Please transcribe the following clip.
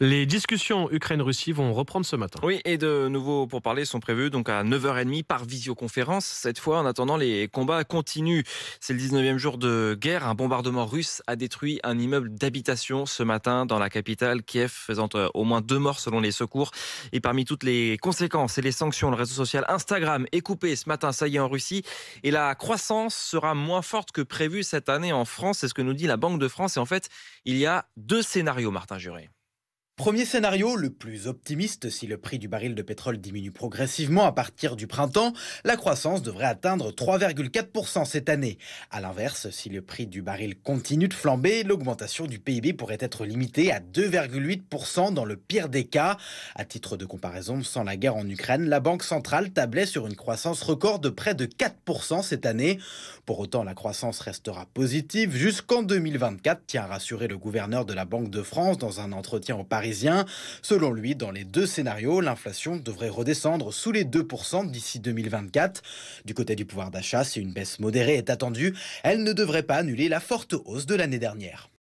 Les discussions Ukraine-Russie vont reprendre ce matin. Oui, et de nouveaux pourparlers sont prévus donc à 9h30 par visioconférence. Cette fois, en attendant, les combats continuent. C'est le 19e jour de guerre. Un bombardement russe a détruit un immeuble d'habitation ce matin dans la capitale Kiev, faisant au moins 2 morts selon les secours. Et parmi toutes les conséquences et les sanctions, le réseau social Instagram est coupé ce matin, ça y est, en Russie. Et la croissance sera moins forte que prévu cette année en France. C'est ce que nous dit la Banque de France. Et en fait, il y a deux scénarios, Martin Juré. Premier scénario, le plus optimiste, si le prix du baril de pétrole diminue progressivement à partir du printemps, la croissance devrait atteindre 3,4% cette année. A l'inverse, si le prix du baril continue de flamber, l'augmentation du PIB pourrait être limitée à 2,8% dans le pire des cas. À titre de comparaison, sans la guerre en Ukraine, la Banque centrale tablait sur une croissance record de près de 4% cette année. Pour autant, la croissance restera positive jusqu'en 2024, tient à rassurer le gouverneur de la Banque de France dans un entretien au Parisien. Selon lui, dans les deux scénarios, l'inflation devrait redescendre sous les 2% d'ici 2024. Du côté du pouvoir d'achat, si une baisse modérée est attendue, elle ne devrait pas annuler la forte hausse de l'année dernière.